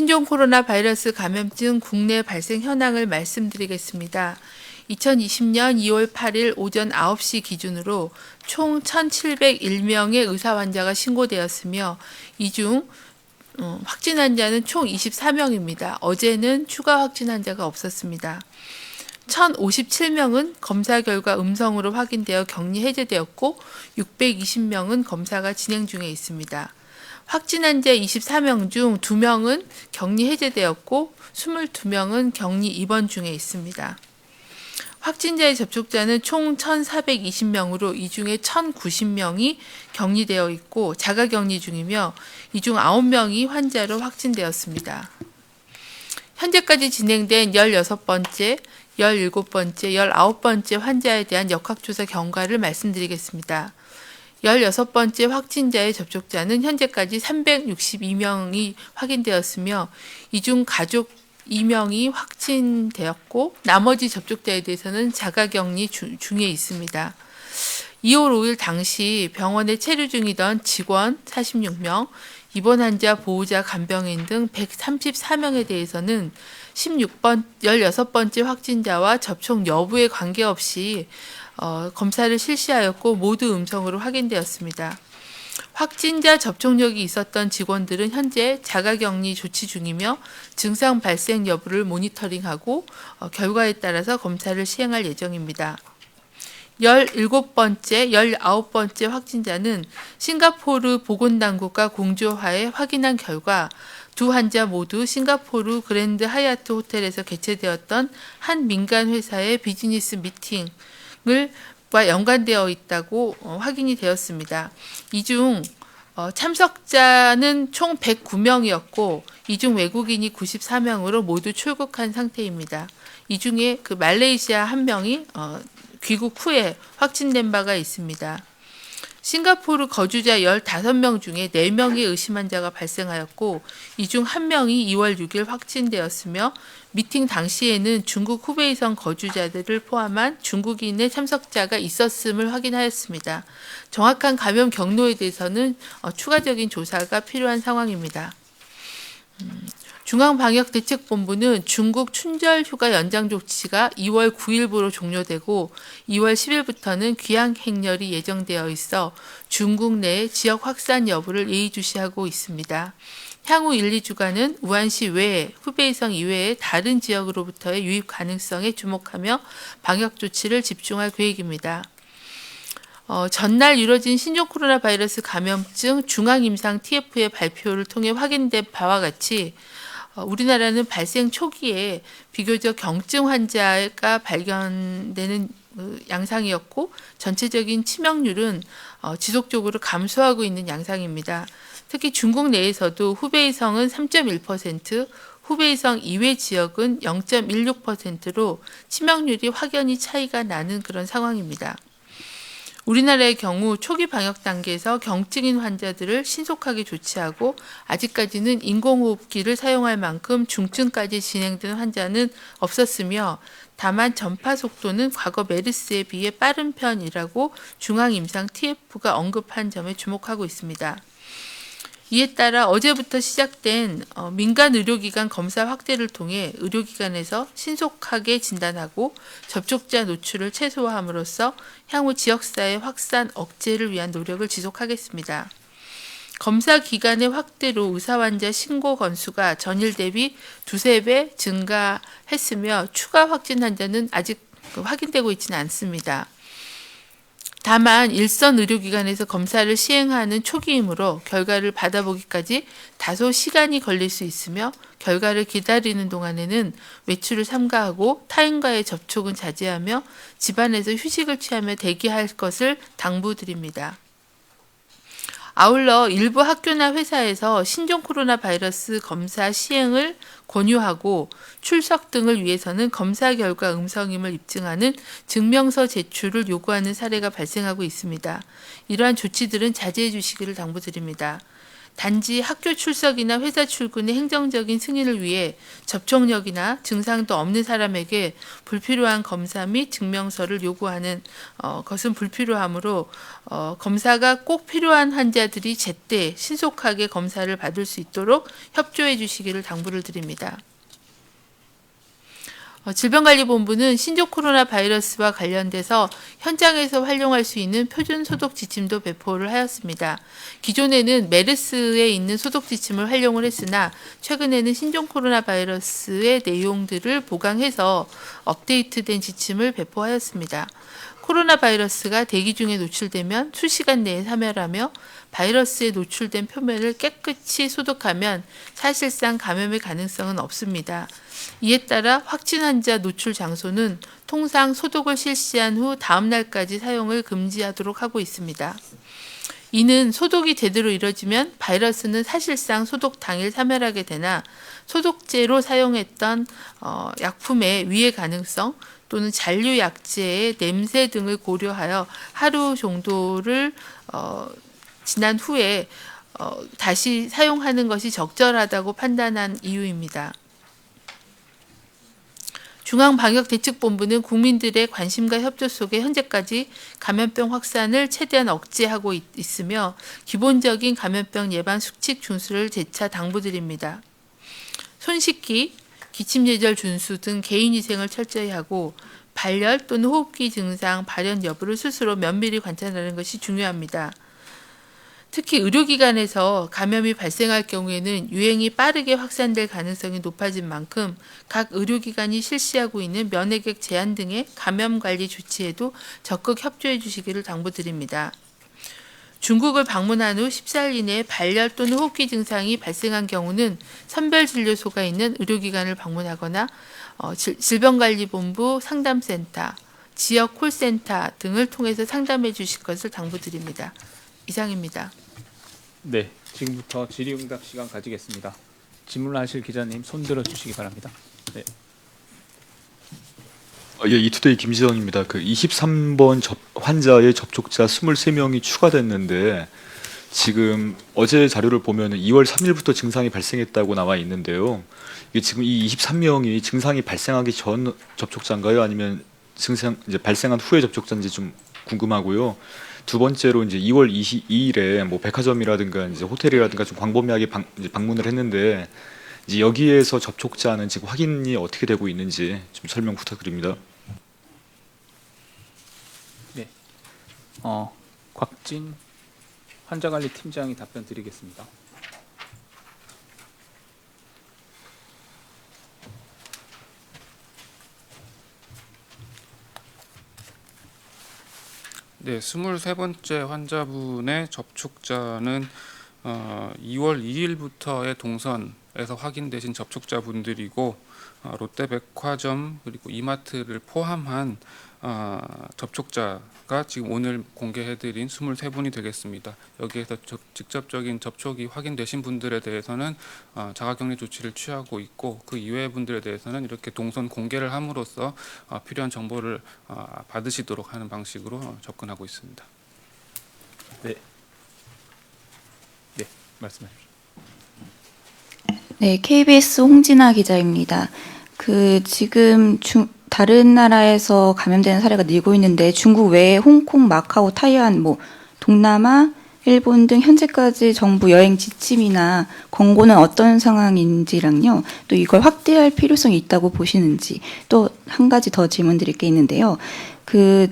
신종 코로나 바이러스 감염증 국내 발생 현황을 말씀드리겠습니다. 2020년 2월 8일 오전 9시 기준으로 총 1,701명의 의사 환자가 신고되었으며 이 중 확진 환자는 총 24명입니다. 어제는 추가 확진 환자가 없었습니다. 1,057명은 검사 결과 음성으로 확인되어 격리 해제되었고 620명은 검사가 진행 중에 있습니다. 확진 환자 24명 중 2명은 격리 해제되었고 22명은 격리 입원 중에 있습니다. 확진자의 접촉자는 총 1,420명으로 이 중에 1,090명이 격리되어 있고 자가격리 중이며 이 중 9명이 환자로 확진되었습니다. 현재까지 진행된 16번째, 17번째, 19번째 환자에 대한 역학조사 경과를 말씀드리겠습니다. 16번째 확진자의 접촉자는 현재까지 362명이 확인되었으며 이 중 가족 2명이 확진되었고 나머지 접촉자에 대해서는 자가격리 중에 있습니다. 2월 5일 당시 병원에 체류 중이던 직원 46명, 입원 환자, 보호자, 간병인 등 134명에 대해서는 16번째 확진자와 접촉 여부에 관계없이 검사를 실시하였고 모두 음성으로 확인되었습니다. 확진자 접촉력이 있었던 직원들은 현재 자가격리 조치 중이며 증상 발생 여부를 모니터링하고 결과에 따라서 검사를 시행할 예정입니다. 17번째, 19번째 확진자는 싱가포르 보건당국과 공조하에 확인한 결과 두 환자 모두 싱가포르 그랜드 하얏트 호텔에서 개최되었던 한 민간 회사의 비즈니스 미팅과 연관되어 있다고 확인이 되었습니다. 이 중 참석자는 총 109명이었고 이 중 외국인이 94명으로 모두 출국한 상태입니다. 이 중에 말레이시아 한 명이 귀국 후에 확진된 바가 있습니다. 싱가포르 거주자 15명 중에 4명의 의심 환자가 발생하였고 이 중 1명이 2월 6일 확진되었으며 미팅 당시에는 중국 후베이성 거주자들을 포함한 중국인의 참석자가 있었음을 확인하였습니다. 정확한 감염 경로에 대해서는 추가적인 조사가 필요한 상황입니다. 중앙방역대책본부는 중국 춘절 휴가 연장 조치가 2월 9일부로 종료되고 2월 10일부터는 귀향 행렬이 예정되어 있어 중국 내 지역 확산 여부를 예의주시하고 있습니다. 향후 1, 2주간은 우한시 외에 후베이성 이외의 다른 지역으로부터의 유입 가능성에 주목하며 방역 조치를 집중할 계획입니다. 전날 이뤄진 신종 코로나 바이러스 감염증 중앙임상 TF의 발표를 통해 확인된 바와 같이 우리나라는 발생 초기에 비교적 경증 환자가 발견되는 양상이었고 전체적인 치명률은 지속적으로 감소하고 있는 양상입니다. 특히 중국 내에서도 후베이성은 3.1%, 후베이성 이외 지역은 0.16%로 치명률이 확연히 차이가 나는 그런 상황입니다. 우리나라의 경우 초기 방역 단계에서 경증인 환자들을 신속하게 조치하고 아직까지는 인공호흡기를 사용할 만큼 중증까지 진행된 환자는 없었으며 다만 전파 속도는 과거 메르스에 비해 빠른 편이라고 중앙임상 TF가 언급한 점에 주목하고 있습니다. 이에 따라 어제부터 시작된 민간 의료기관 검사 확대를 통해 의료기관에서 신속하게 진단하고 접촉자 노출을 최소화함으로써 향후 지역사회 확산 억제를 위한 노력을 지속하겠습니다. 검사 기간의 확대로 의사환자 신고 건수가 전일 대비 2~3배 증가했으며 추가 확진 환자는 아직 확인되고 있지는 않습니다. 다만 일선 의료기관에서 검사를 시행하는 초기이므로 결과를 받아보기까지 다소 시간이 걸릴 수 있으며 결과를 기다리는 동안에는 외출을 삼가하고 타인과의 접촉은 자제하며 집안에서 휴식을 취하며 대기할 것을 당부드립니다. 아울러 일부 학교나 회사에서 신종 코로나 바이러스 검사 시행을 권유하고 출석 등을 위해서는 검사 결과 음성임을 입증하는 증명서 제출을 요구하는 사례가 발생하고 있습니다. 이러한 조치들은 자제해 주시기를 당부드립니다. 단지 학교 출석이나 회사 출근의 행정적인 승인을 위해 접촉력이나 증상도 없는 사람에게 불필요한 검사 및 증명서를 요구하는 것은 불필요하므로 검사가 꼭 필요한 환자들이 제때 신속하게 검사를 받을 수 있도록 협조해 주시기를 당부를 드립니다. 질병관리본부는 신종 코로나 바이러스와 관련돼서 현장에서 활용할 수 있는 표준 소독 지침도 배포를 하였습니다. 기존에는 메르스에 있는 소독 지침을 활용을 했으나 최근에는 신종 코로나 바이러스의 내용들을 보강해서 업데이트된 지침을 배포하였습니다. 코로나 바이러스가 대기 중에 노출되면 수시간 내에 사멸하며 바이러스에 노출된 표면을 깨끗이 소독하면 사실상 감염의 가능성은 없습니다. 이에 따라 확진 환자 노출 장소는 통상 소독을 실시한 후 다음 날까지 사용을 금지하도록 하고 있습니다. 이는 소독이 제대로 이뤄지면 바이러스는 사실상 소독 당일 사멸하게 되나 소독제로 사용했던 약품의 위해 가능성 또는 잔류 약제의 냄새 등을 고려하여 하루 정도를 지난 후에 다시 사용하는 것이 적절하다고 판단한 이유입니다. 중앙방역대책본부는 국민들의 관심과 협조 속에 현재까지 감염병 확산을 최대한 억제하고 있으며 기본적인 감염병 예방 수칙 준수를 재차 당부드립니다. 손 씻기, 기침예절 준수 등 개인위생을 철저히 하고 발열 또는 호흡기 증상 발현 여부를 스스로 면밀히 관찰하는 것이 중요합니다. 특히 의료기관에서 감염이 발생할 경우에는 유행이 빠르게 확산될 가능성이 높아진 만큼 각 의료기관이 실시하고 있는 면회객 제한 등의 감염관리 조치에도 적극 협조해 주시기를 당부드립니다. 중국을 방문한 후 14일 이내에 발열 또는 호흡기 증상이 발생한 경우는 선별진료소가 있는 의료기관을 방문하거나 질병관리본부 상담센터, 지역 콜센터 등을 통해서 상담해 주실 것을 당부드립니다. 이상입니다. 네, 지금부터 질의응답 시간 가지겠습니다. 질문하실 기자님 손 들어주시기 바랍니다. 네. 예, 이투데이 김지영입니다. 그 23번 환자의 접촉자 23명이 추가됐는데 지금 어제 자료를 보면 2월 3일부터 증상이 발생했다고 나와 있는데요. 이게 지금 이 23명이 증상이 발생하기 전 접촉자인가요? 아니면 증상 이제 발생한 후에 접촉자인지 좀 궁금하고요. 두 번째로 이제 2월 22일에 뭐 백화점이라든가 이제 호텔이라든가 좀 광범위하게 방문을 했는데 이제 여기에서 접촉자는 지금 확인이 어떻게 되고 있는지 좀 설명 부탁드립니다. 네, 곽진 환자관리팀장이 답변 드리겠습니다. 네, 23번째 환자분의 접촉자는 2월 2일부터의 동선에서 확인되신 접촉자분들이고 롯데백화점 그리고 이마트를 포함한 접촉자가 지금 오늘 공개해드린 23분이 되겠습니다. 여기에서 직접적인 접촉이 확인되신 분들에 대해서는 자가격리 조치를 취하고 있고 그 이외의 분들에 대해서는 이렇게 동선 공개를 함으로써 필요한 정보를 받으시도록 하는 방식으로 접근하고 있습니다. 네, 네, 말씀해 주십시오. 네, KBS 홍진아 기자입니다. 지금 다른 나라에서 감염되는 사례가 늘고 있는데 중국 외에 홍콩, 마카오, 타이완, 동남아, 일본 등 현재까지 정부 여행 지침이나 권고는 어떤 상황인지랑요. 또 이걸 확대할 필요성이 있다고 보시는지. 또 한 가지 더 질문드릴 게 있는데요.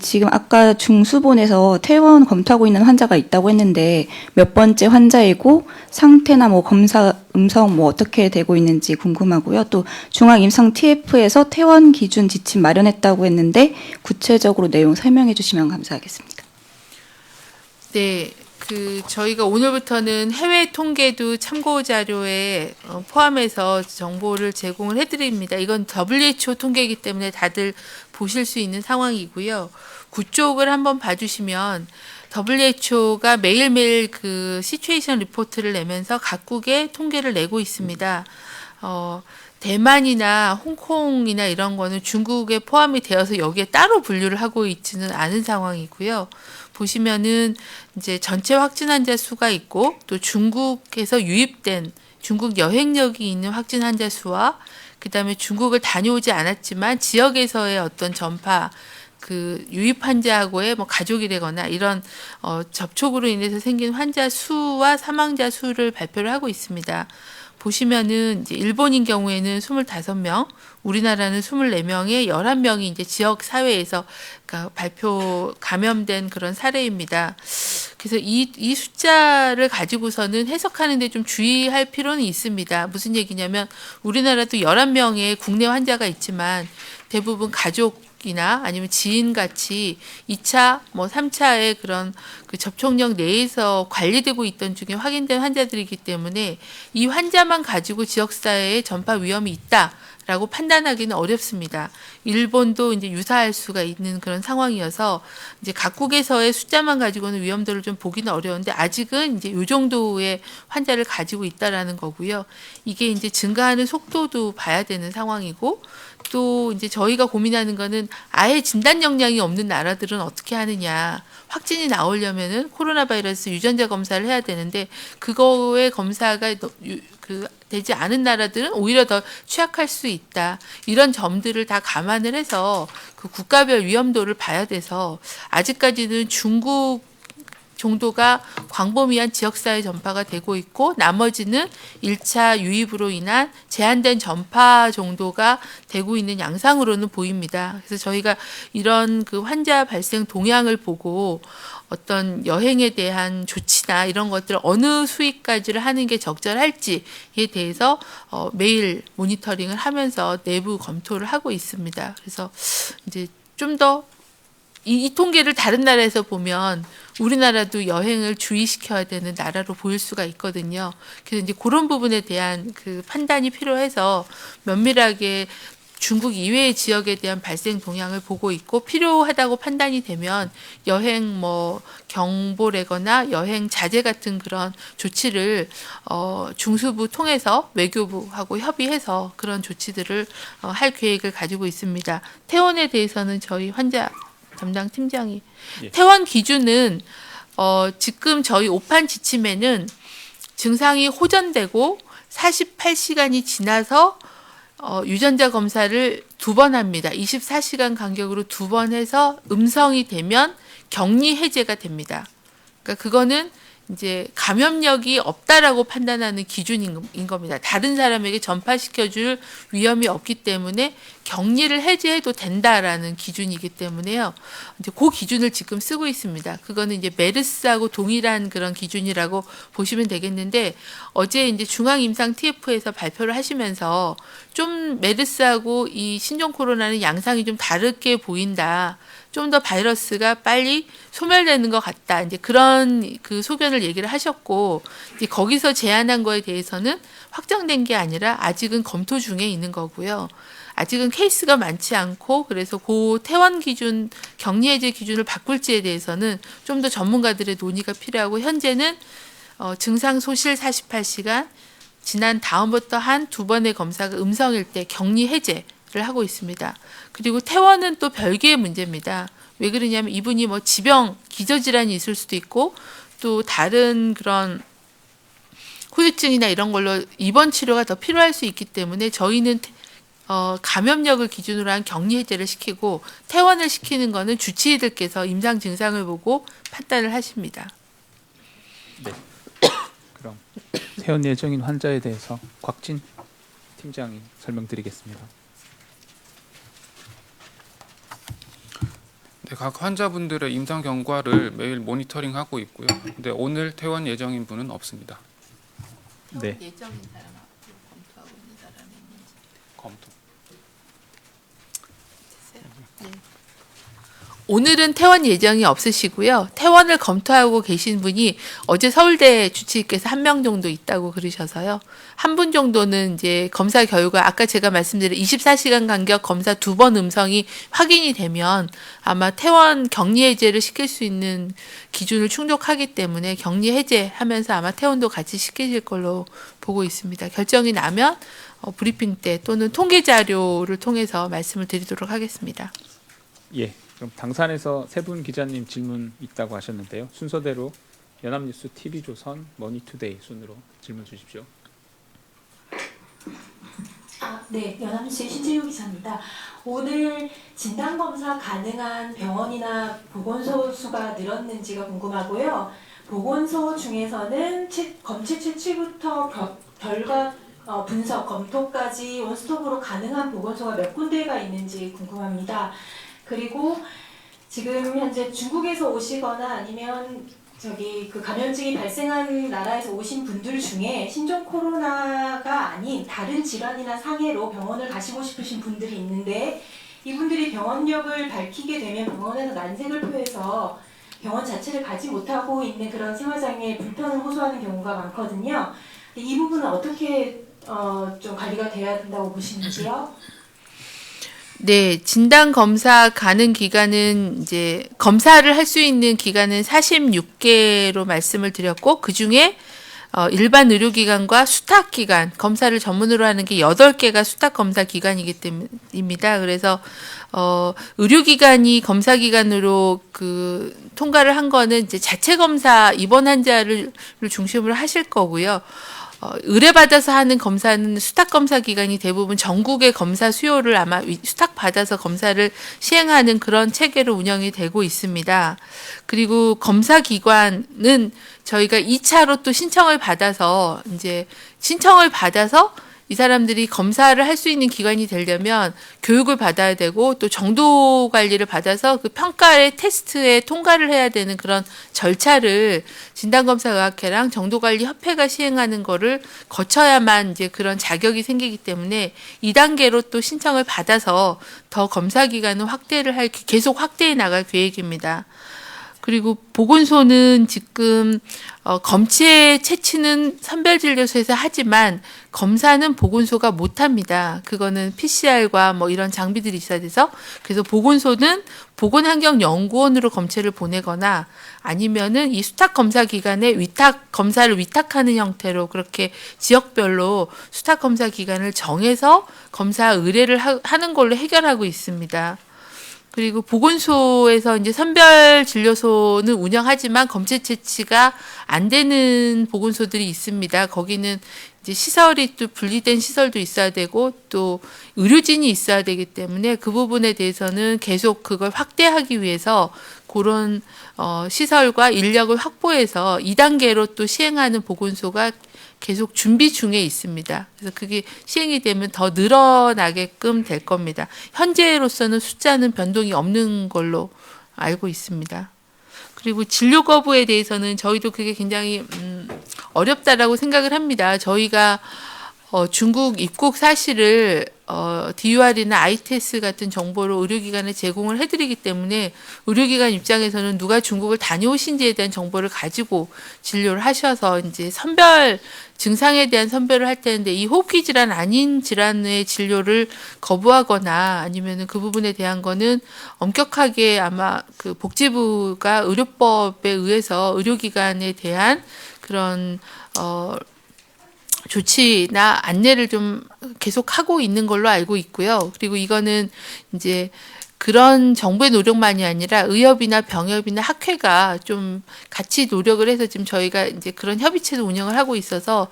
지금 아까 중수본에서 퇴원 검토하고 있는 환자가 있다고 했는데 몇 번째 환자이고 상태나 검사 음성 어떻게 되고 있는지 궁금하고요. 또 중앙임상 TF에서 퇴원 기준 지침 마련했다고 했는데 구체적으로 내용 설명해 주시면 감사하겠습니다. 네, 저희가 오늘부터는 해외 통계도 참고 자료에 포함해서 정보를 제공을 해드립니다. 이건 WHO 통계이기 때문에 다들 보실 수 있는 상황이고요. 구쪽을 한번 봐주시면 WHO가 매일매일 시츄에이션 리포트를 내면서 각국의 통계를 내고 있습니다. 대만이나 홍콩이나 이런 거는 중국에 포함이 되어서 여기에 따로 분류를 하고 있지는 않은 상황이고요. 보시면은 이제 전체 확진 환자 수가 있고 또 중국에서 유입된 중국 여행력이 있는 확진 환자 수와 그다음에 중국을 다녀오지 않았지만 지역에서의 어떤 전파 그 유입 환자하고의 뭐 가족이 되거나 이런 접촉으로 인해서 생긴 환자 수와 사망자 수를 발표를 하고 있습니다. 보시면은 이제 일본인 경우에는 25명, 우리나라는 24명에 11명이 이제 지역 사회에서 그러니까 감염된 그런 사례입니다. 그래서 이 숫자를 가지고서는 해석하는데 좀 주의할 필요는 있습니다. 무슨 얘기냐면 우리나라도 11명의 국내 환자가 있지만 대부분 가족이나 아니면 지인 같이 2차, 뭐 3차의 그런 그 접촉력 내에서 관리되고 있던 중에 확인된 환자들이기 때문에 이 환자만 가지고 지역사회에 전파 위험이 있다라고 판단하기는 어렵습니다. 일본도 이제 유사할 수가 있는 그런 상황이어서 이제 각국에서의 숫자만 가지고는 위험도를 좀 보기는 어려운데 아직은 이제 이 정도의 환자를 가지고 있다라는 거고요. 이게 이제 증가하는 속도도 봐야 되는 상황이고 또 이제 저희가 고민하는 거는 아예 진단 역량이 없는 나라들은 어떻게 하느냐. 확진이 나오려면은 코로나 바이러스 유전자 검사를 해야 되는데 그거의 검사가 되지 않은 나라들은 오히려 더 취약할 수 있다. 이런 점들을 다 감안을 해서 그 국가별 위험도를 봐야 돼서 아직까지는 중국 정도가 광범위한 지역사회 전파가 되고 있고 나머지는 1차 유입으로 인한 제한된 전파 정도가 되고 있는 양상으로는 보입니다. 그래서 저희가 이런 그 환자 발생 동향을 보고 어떤 여행에 대한 조치나 이런 것들을 어느 수위까지를 하는 게 적절할지에 대해서 매일 모니터링을 하면서 내부 검토를 하고 있습니다. 그래서 이제 좀 더 이 통계를 다른 나라에서 보면 우리나라도 여행을 주의시켜야 되는 나라로 보일 수가 있거든요. 그래서 이제 그런 부분에 대한 그 판단이 필요해서 면밀하게 중국 이외의 지역에 대한 발생 동향을 보고 있고 필요하다고 판단이 되면 여행 뭐 경보라거나 여행 자제 같은 그런 조치를 중수부 통해서 외교부하고 협의해서 그런 조치들을 할 계획을 가지고 있습니다. 퇴원에 대해서는 저희 환자 담당 팀장이 퇴원 기준은 지금 저희 오판 지침에는 증상이 호전되고 48시간이 지나서 유전자 검사를 2번 합니다. 24시간 간격으로 2번 해서 음성이 되면 격리 해제가 됩니다. 그러니까 그거는 이제 감염력이 없다라고 판단하는 기준인 겁니다. 다른 사람에게 전파시켜줄 위험이 없기 때문에 격리를 해제해도 된다라는 기준이기 때문에요. 이제 그 기준을 지금 쓰고 있습니다. 그거는 이제 메르스하고 동일한 그런 기준이라고 보시면 되겠는데 어제 이제 중앙임상 TF에서 발표를 하시면서 좀 메르스하고 이 신종 코로나는 양상이 좀 다르게 보인다. 좀 더 바이러스가 빨리 소멸되는 것 같다. 이제 그런 그 소견을 얘기를 하셨고 이제 거기서 제안한 거에 대해서는 확정된 게 아니라 아직은 검토 중에 있는 거고요. 아직은 케이스가 많지 않고 그래서 그 퇴원 기준, 격리 해제 기준을 바꿀지에 대해서는 좀 더 전문가들의 논의가 필요하고 현재는 증상 소실 48시간 지난 다음부터 한 2번의 검사가 음성일 때 격리 해제를 하고 있습니다. 그리고 퇴원은 또 별개의 문제입니다. 왜 그러냐면 이분이 뭐 지병, 기저질환이 있을 수도 있고 또 다른 그런 후유증이나 이런 걸로 입원 치료가 더 필요할 수 있기 때문에 저희는 감염력을 기준으로 한 격리 해제를 시키고 퇴원을 시키는 거는 주치의들께서 임상 증상을 보고 판단을 하십니다. 네. 그럼 퇴원 예정인 환자에 대해서 곽진 팀장이 설명드리겠습니다. 네, 각 환자분들의 임상 경과를 매일 모니터링하고 있고요. 근데 오늘 퇴원 예정인 분은 없습니다. 네. 예정인 사람 검토하고 있는 사람이 있는지. 검토. 네. 오늘은 퇴원 예정이 없으시고요. 퇴원을 검토하고 계신 분이 어제 서울대 주치의께서 1명 정도 있다고 그러셔서요. 한 분 정도는 이제 검사 결과 아까 제가 말씀드린 24시간 간격 검사 2번 음성이 확인이 되면 아마 퇴원 격리 해제를 시킬 수 있는 기준을 충족하기 때문에 격리 해제하면서 아마 퇴원도 같이 시키실 걸로 보고 있습니다. 결정이 나면 브리핑 때 또는 통계 자료를 통해서 말씀을 드리도록 하겠습니다. 예. 그럼 당산에서 세 분 기자님 질문 있다고 하셨는데요. 순서대로 연합뉴스, TV조선, 머니투데이 순으로 질문 주십시오. 네, 연합뉴스의 신지유 기자입니다. 오늘 진단검사 가능한 병원이나 보건소 수가 늘었는지가 궁금하고요. 보건소 중에서는 검체 채취부터 결과 분석, 검토까지 원스톱으로 가능한 보건소가 몇 군데가 있는지 궁금합니다. 그리고 지금 현재 중국에서 오시거나 아니면 그 감염증이 발생한 나라에서 오신 분들 중에 신종 코로나가 아닌 다른 질환이나 상해로 병원을 가시고 싶으신 분들이 있는데 이분들이 병원력을 밝히게 되면 병원에서 난색을 표해서 병원 자체를 가지 못하고 있는 그런 생활상의 불편을 호소하는 경우가 많거든요. 이 부분은 어떻게 좀 관리가 돼야 된다고 보시는지요? 네, 진단 검사 가는 기간은 이제 검사를 할 수 있는 기간은 46개로 말씀을 드렸고 그 중에 일반 의료기관과 수탁기관, 검사를 전문으로 하는 게 8개가 수탁검사 기관이기 때문입니다. 그래서 의료기관이 검사기관으로 통과를 한 거는 이제 자체 검사 입원 환자를 중심으로 하실 거고요. 의뢰받아서 하는 검사는 수탁검사 기관이 대부분 전국의 검사 수요를 아마 수탁받아서 검사를 시행하는 그런 체계로 운영이 되고 있습니다. 그리고 검사 기관은 저희가 2차로 또 신청을 받아서 이 사람들이 검사를 할 수 있는 기관이 되려면 교육을 받아야 되고 또 정도 관리를 받아서 그 평가의 테스트에 통과를 해야 되는 그런 절차를 진단검사의학회랑 정도관리협회가 시행하는 거를 거쳐야만 이제 그런 자격이 생기기 때문에 2단계로 또 신청을 받아서 더 검사 기간을 계속 확대해 나갈 계획입니다. 그리고 보건소는 지금 검체 채취는 선별진료소에서 하지만 검사는 보건소가 못합니다. 그거는 PCR과 뭐 이런 장비들이 있어야 돼서 그래서 보건소는 보건환경연구원으로 검체를 보내거나 아니면은 이 수탁검사기관에 검사를 위탁하는 형태로 그렇게 지역별로 수탁검사기관을 정해서 검사 의뢰를 하는 걸로 해결하고 있습니다. 그리고 보건소에서 이제 선별 진료소는 운영하지만 검체 채취가 안 되는 보건소들이 있습니다. 거기는 이제 시설이 또 분리된 시설도 있어야 되고 또 의료진이 있어야 되기 때문에 그 부분에 대해서는 계속 그걸 확대하기 위해서 그런 시설과 인력을 확보해서 2단계로 또 시행하는 보건소가 계속 준비 중에 있습니다. 그래서 그게 시행이 되면 더 늘어나게끔 될 겁니다. 현재로서는 숫자는 변동이 없는 걸로 알고 있습니다. 그리고 진료 거부에 대해서는 저희도 그게 굉장히 어렵다라고 생각을 합니다. 저희가 중국 입국 사실을 DUR이나 ITS 같은 정보를 의료기관에 제공을 해드리기 때문에 의료기관 입장에서는 누가 중국을 다녀오신지에 대한 정보를 가지고 진료를 하셔서 이제 증상에 대한 선별을 할 텐데 이 호흡기 질환 아닌 질환의 진료를 거부하거나 아니면은 그 부분에 대한 거는 엄격하게 아마 그 복지부가 의료법에 의해서 의료기관에 대한 그런 조치나 안내를 좀 계속 하고 있는 걸로 알고 있고요. 그리고 이거는 이제 그런 정부의 노력만이 아니라 의협이나 병협이나 학회가 좀 같이 노력을 해서 지금 저희가 이제 그런 협의체도 운영을 하고 있어서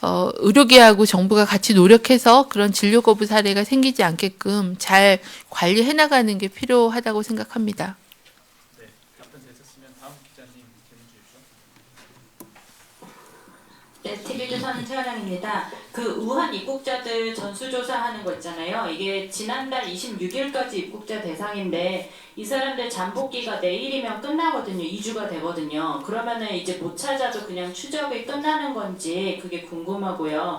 의료계하고 정부가 같이 노력해서 그런 진료 거부 사례가 생기지 않게끔 잘 관리해 나가는 게 필요하다고 생각합니다. 네, 답변 되셨으면 다음 기자님 질문 주십시오. 네, TV조선 최아랑입니다. 그 우한 입국자들 전수조사하는 거 있잖아요. 이게 지난달 26일까지 입국자 대상인데 이 사람들 잠복기가 내일이면 끝나거든요. 2주가 되거든요. 그러면은 이제 못 찾아도 그냥 추적이 끝나는 건지 그게 궁금하고요.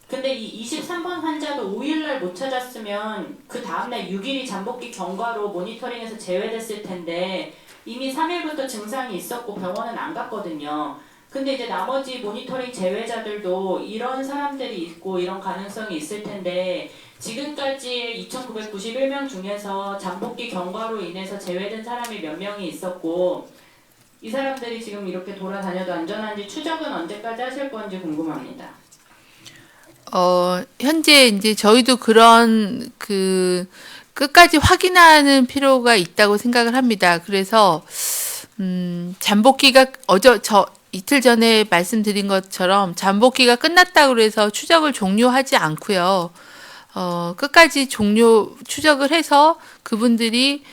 근데 이 23번 환자도 5일날 못 찾았으면 그 다음날 6일이 잠복기 경과로 모니터링에서 제외됐을 텐데 이미 3일부터 증상이 있었고 병원은 안 갔거든요. 근데 이제 나머지 모니터링 제외자들도 이런 사람들이 있고 이런 가능성이 있을 텐데 지금까지 2,991명 중에서 잠복기 경과로 인해서 제외된 사람이 몇 명이 있었고 이 사람들이 지금 이렇게 돌아다녀도 안전한지 추적은 언제까지 하실 건지 궁금합니다. 현재 이제 저희도 그런 그 끝까지 확인하는 필요가 있다고 생각을 합니다. 그래서 잠복기가 이틀 전에 말씀드린 것처럼 잠복기가 끝났다고 해서 추적을 종료하지 않고요. 끝까지 추적을 해서 그분들이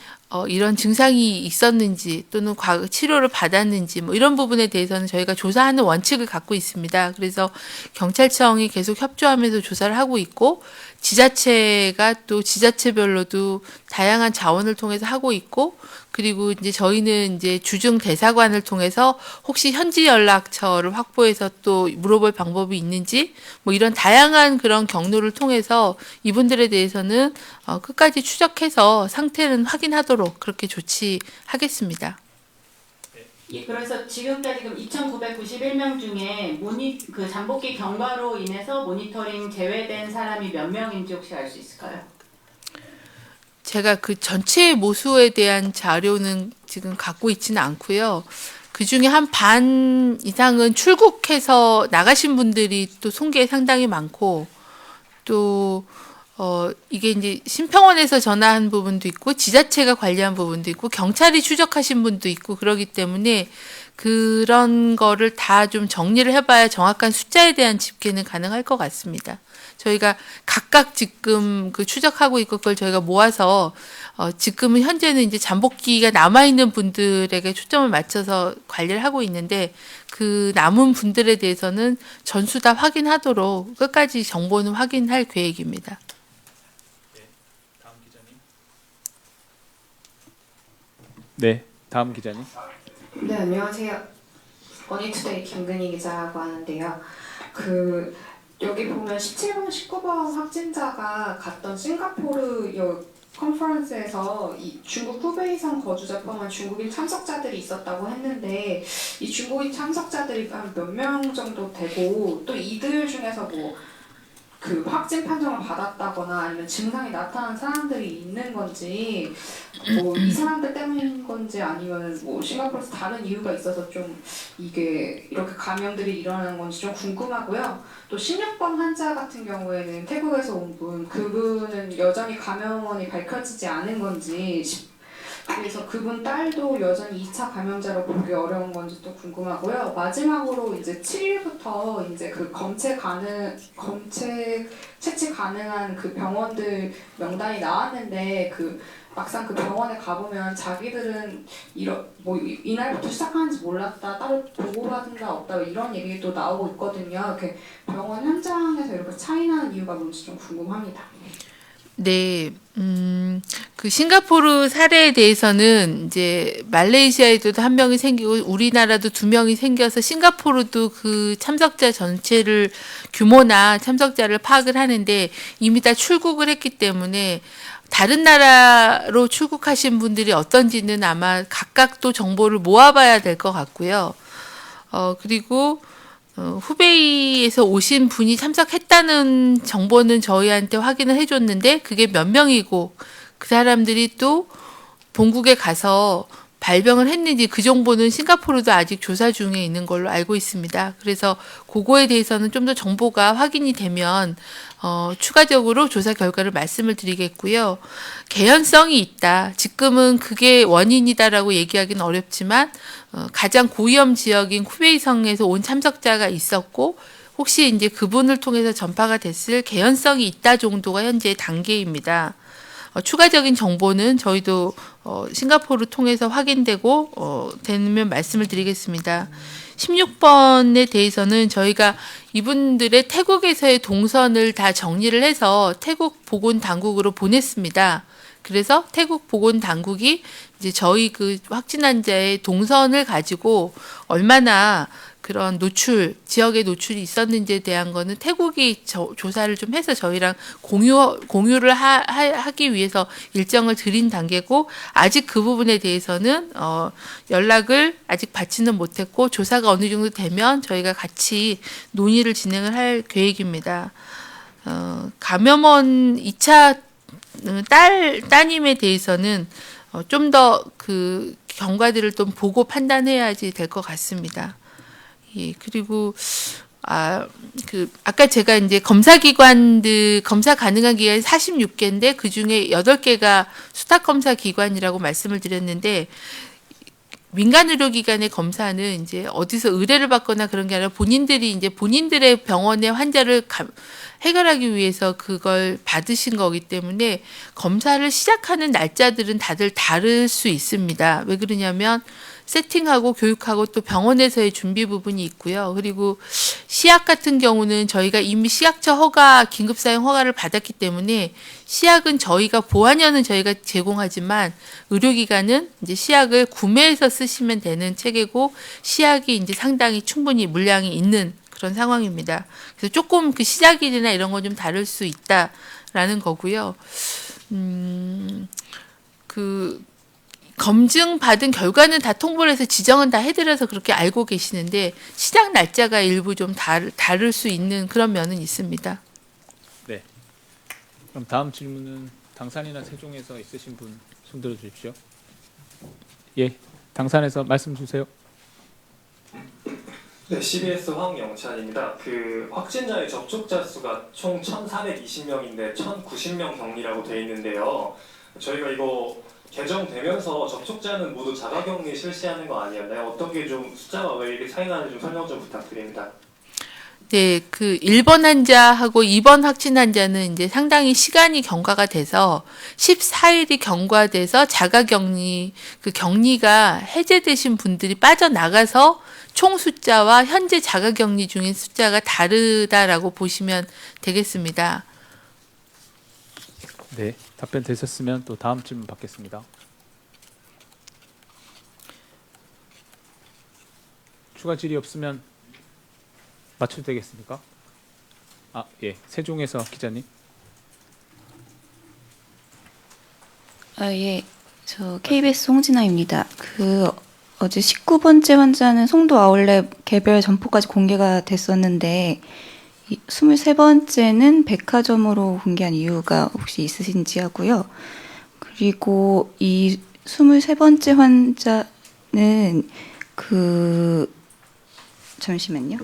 이런 증상이 있었는지 또는 치료를 받았는지 뭐 이런 부분에 대해서는 저희가 조사하는 원칙을 갖고 있습니다. 그래서 경찰청이 계속 협조하면서 조사를 하고 있고 지자체가 또 지자체별로도 다양한 자원을 통해서 하고 있고 그리고 이제 저희는 이제 주중 대사관을 통해서 혹시 현지 연락처를 확보해서 또 물어볼 방법이 있는지 뭐 이런 다양한 그런 경로를 통해서 이분들에 대해서는 끝까지 추적해서 상태는 확인하도록 그렇게 조치하겠습니다. 예, 그래서 지금까지 그럼 2,991명 중에 그 잠복기 경과로 인해서 모니터링 제외된 사람이 몇 명인지 혹시 알 수 있을까요? 제가 그 전체 모수에 대한 자료는 지금 갖고 있지는 않고요. 그 중에 한 반 이상은 출국해서 나가신 분들이 또 송계에 상당히 많고 또 이게 이제 심평원에서 전화한 부분도 있고 지자체가 관리한 부분도 있고 경찰이 추적하신 분도 있고 그러기 때문에 그런 거를 다 좀 정리를 해봐야 정확한 숫자에 대한 집계는 가능할 것 같습니다. 저희가 각각 지금 그 추적하고 있고 그걸 저희가 모아서 지금은 현재는 이제 잠복기가 남아있는 분들에게 초점을 맞춰서 관리를 하고 있는데 그 남은 분들에 대해서는 전수 다 확인하도록 끝까지 정보는 확인할 계획입니다. 네, 다음 기자님. 네, 안녕하세요. 머니투데이 김근희 기자라고 하는데요. 여기 보면 17번, 19번 확진자가 갔던 싱가포르 컨퍼런스에서 이 중국 후베이성 거주자 포함한 중국인 참석자들이 있었다고 했는데 이 중국인 참석자들이 한 몇 명 정도 되고 또 이들 중에서 뭐 그 확진 판정을 받았다거나 아니면 증상이 나타난 사람들이 있는 건지 뭐 이 사람들 때문인 건지 아니면 뭐 싱가포르에서 다른 이유가 있어서 좀 이게 이렇게 감염들이 일어나는 건지 좀 궁금하고요. 또 16번 환자 같은 경우에는 태국에서 온 그분은 여전히 감염원이 밝혀지지 않은 건지 그래서 그분 딸도 여전히 2차 감염자로 보기 어려운 건지 또 궁금하고요. 마지막으로 이제 7일부터 이제 그 채취 가능한 그 병원들 명단이 나왔는데 막상 그 병원에 가보면 자기들은 이날부터 시작하는지 몰랐다, 따로 보고받은 바 없다 이런 얘기도 나오고 있거든요. 이렇게 병원 현장에서 이렇게 차이나는 이유가 뭔지 좀 궁금합니다. 네, 그 싱가포르 사례에 대해서는 이제 말레이시아에도 한 명이 생기고 우리나라도 2명이 생겨서 싱가포르도 그 참석자 전체를 규모나 참석자를 파악을 하는데 이미 다 출국을 했기 때문에 다른 나라로 출국하신 분들이 어떤지는 아마 각각 또 정보를 모아봐야 될 것 같고요. 그리고 후베이에서 오신 분이 참석했다는 정보는 저희한테 확인을 해줬는데 그게 몇 명이고 그 사람들이 또 본국에 가서 발병을 했는지 그 정보는 싱가포르도 아직 조사 중에 있는 걸로 알고 있습니다. 그래서 그거에 대해서는 좀 더 정보가 확인이 되면 추가적으로 조사 결과를 말씀을 드리겠고요. 개연성이 있다. 지금은 그게 원인이다라고 얘기하기는 어렵지만 가장 고위험 지역인 후베이성에서 온 참석자가 있었고 혹시 이제 그분을 통해서 전파가 됐을 개연성이 있다 정도가 현재 단계입니다. 추가적인 정보는 저희도 싱가포르 통해서 확인되고 되면 말씀을 드리겠습니다. 16번에 대해서는 저희가 이분들의 태국에서의 동선을 다 정리를 해서 태국 보건당국으로 보냈습니다. 그래서 태국 보건당국이 이제 저희 그 확진 환자의 동선을 가지고 얼마나 그런 지역의 노출이 있었는지에 대한 거는 태국이 조사를 좀 해서 저희랑 공유를 하기 위해서 일정을 드린 단계고 아직 그 부분에 대해서는 연락을 아직 받지는 못했고 조사가 어느 정도 되면 저희가 같이 논의를 진행을 할 계획입니다. 감염원 2차 따님에 대해서는 좀 더 그 경과들을 좀 보고 판단해야지 될 것 같습니다. 예, 그리고 아까 제가 이제 검사 가능한 기관이 46개인데 그 중에 8개가 수탁 검사 기관이라고 말씀을 드렸는데 민간 의료기관의 검사는 이제 어디서 의뢰를 받거나 그런 게 아니라 본인들이 이제 본인들의 병원의 환자를 해결하기 위해서 그걸 받으신 거기 때문에 검사를 시작하는 날짜들은 다들 다를 수 있습니다. 왜 그러냐면 세팅하고 교육하고 또 병원에서의 준비 부분이 있고요. 그리고 시약 같은 경우는 저희가 이미 시약처 허가, 긴급사용 허가를 받았기 때문에 시약은 저희가 보안료는 저희가 제공하지만 의료기관은 이제 시약을 구매해서 쓰시면 되는 체계고 시약이 이제 상당히 충분히 물량이 있는 그런 상황입니다. 그래서 조금 그 시작일이나 이런 건 좀 다를 수 있다라는 거고요. 검증 받은 결과는 다 통보를 해서 지정은 다 해드려서 그렇게 알고 계시는데 시작 날짜가 일부 좀 다를 수 있는 그런 면은 있습니다. 네. 그럼 다음 질문은 당산이나 세종에서 있으신 분 손들어 주십시오. 예, 당산에서 말씀 주세요. 네, CBS 황영찬입니다. 그 확진자의 접촉자 수가 총 1,420명인데 1,090명 격리라고 돼 있는데요. 저희가 이거 개정되면서 접촉자는 모두 자가격리 실시하는 거 아니었나요? 어떤 게 좀 숫자가 왜 이렇게 차이 나는지 좀 설명 좀 부탁드립니다. 네, 그 1번 환자하고 2번 확진 환자는 이제 상당히 시간이 경과가 돼서 14일이 경과돼서 자가격리, 그 격리가 해제되신 분들이 빠져나가서 총 숫자와 현재 자가격리 중인 숫자가 다르다라고 보시면 되겠습니다. 네, 답변 되셨으면 또 다음 질문 받겠습니다. 추가 질의 없으면 맞춰도 되겠습니까? 예, 세종에서 기자님. 예, 저 KBS 홍진아입니다. 어제 19번째 환자는 송도 아울렛 개별 점포까지 공개가 됐었는데 23번째는 백화점으로 공개한 이유가 혹시 있으신지 하고요. 그리고 이 23번째 환자는 잠시만요.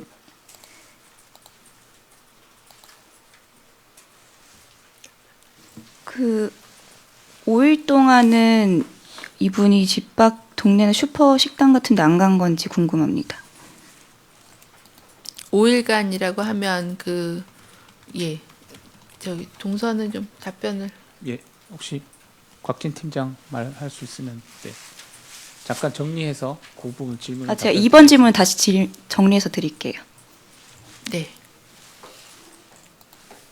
5일 동안은 이분이 집 밖 동네나 슈퍼 식당 같은 데 안 간 건지 궁금합니다. 5일간이라고 하면 저기 동선은 좀 답변을. 예, 혹시 곽진 팀장 말할 수 있으면 네. 잠깐 정리해서 그 부분 질문. 제가 2번 질문 다시 정리해서 드릴게요. 네.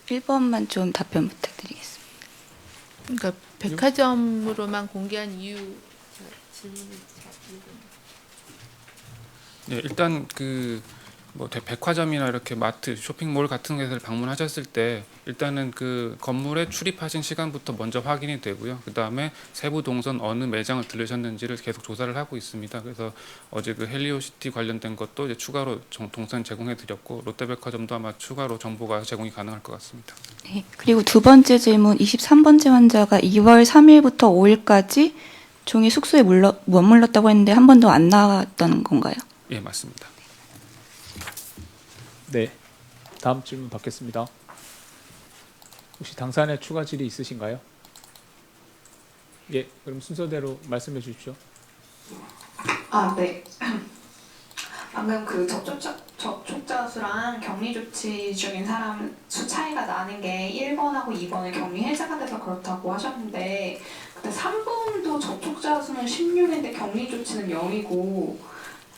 1번만 좀 답변 부탁드리겠습니다. 그러니까 백화점으로만 공개한 이유 질문을 네, 일단 백화점이나 이렇게 마트, 쇼핑몰 같은 곳을 방문하셨을 때 일단은 그 건물에 출입하신 시간부터 먼저 확인이 되고요. 그 다음에 세부 동선 어느 매장을 들르셨는지를 계속 조사를 하고 있습니다. 그래서 어제 그 헬리오시티 관련된 것도 이제 추가로 동선 제공해 드렸고 롯데백화점도 아마 추가로 정보가 제공이 가능할 것 같습니다. 네, 그리고 두 번째 질문 23번째 환자가 2월 3일부터 5일까지 종일 숙소에 머물렀다고 했는데 한 번도 안 나왔던 건가요? 예, 맞습니다. 네, 다음 질문 받겠습니다. 혹시 당산에 추가 질의 있으신가요? 예, 그럼 순서대로 말씀해 주십시오. 네. 방금 그 접촉자 수랑 격리 조치 중인 사람 수 차이가 나는 게 1번하고 2번은 격리 해제가 돼서 그렇다고 하셨는데 근데 3번도 접촉자 수는 16인데 격리 조치는 0이고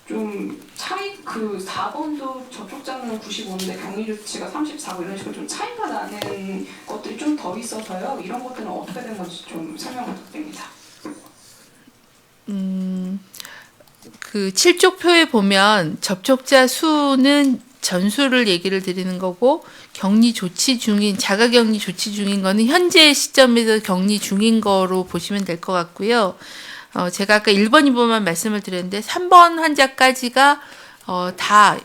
좀 차이 4번도 접촉자는 95인데 격리 조치가 34고 이런 식으로 좀 차이가 나는 것들이 좀 더 있어서요. 이런 것들은 어떻게 된 건지 좀 설명 부탁드립니다. 그 7쪽표에 보면 접촉자 수는 전수를 얘기를 드리는 거고 격리 조치 중인 자가격리 조치 중인 거는 현재 시점에서 격리 중인 거로 보시면 될 것 같고요. 제가 아까 1번, 2번만 말씀을 드렸는데 3번 환자까지가 다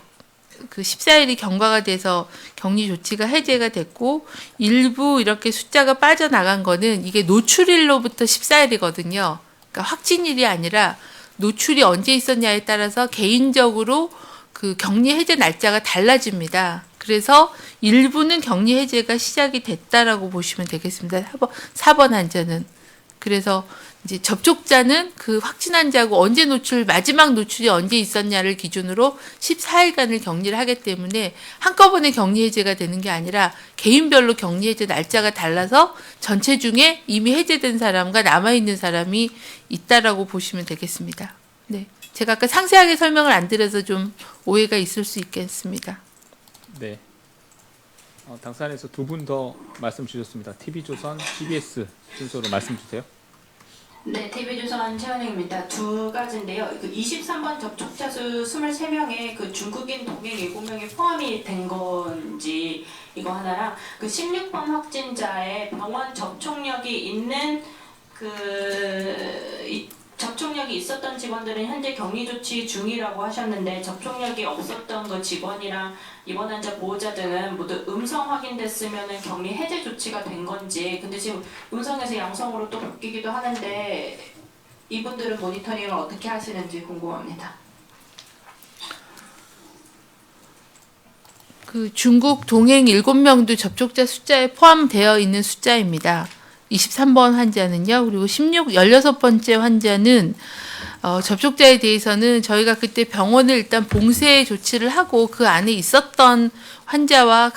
그 14일이 경과가 돼서 격리 조치가 해제가 됐고 일부 이렇게 숫자가 빠져나간 거는 이게 노출일로부터 14일이거든요. 그러니까 확진일이 아니라 노출이 언제 있었냐에 따라서 개인적으로 그 격리 해제 날짜가 달라집니다. 그래서 일부는 격리 해제가 시작이 됐다라고 보시면 되겠습니다. 4번 환자는. 그래서 이제 접촉자는 그 확진 환자고 언제 마지막 노출이 언제 있었냐를 기준으로 14일간을 격리를 하기 때문에 한꺼번에 격리 해제가 되는 게 아니라 개인별로 격리 해제 날짜가 달라서 전체 중에 이미 해제된 사람과 남아있는 사람이 있다라고 보시면 되겠습니다. 네. 제가 아까 상세하게 설명을 안 드려서 좀 오해가 있을 수 있겠습니다. 네. 당사안에서 두 분 더 말씀 주셨습니다. TV조선, CBS 순서로 말씀 주세요. 네, TV조선 최은영입니다. 두 가지인데요. 그 23번 접촉자 수 23명에 그 중국인 동행 7명이 포함이 된 건지 이거 하나랑 그 16번 확진자의 병원 접촉력이 있는 접촉력이 있었던 직원들은 현재 격리 조치 중이라고 하셨는데 접촉력이 없었던 그 직원이랑 입원 환자 보호자 등은 모두 음성 확인됐으면 격리 해제 조치가 된 건지 근데 지금 음성에서 양성으로 또 바뀌기도 하는데 이분들은 모니터링을 어떻게 하시는지 궁금합니다. 그 중국 동행 7명도 접촉자 숫자에 포함되어 있는 숫자입니다. 23번 환자는요. 그리고 16번째 환자는 접촉자에 대해서는 저희가 그때 병원을 일단 봉쇄 조치를 하고 그 안에 있었던 환자와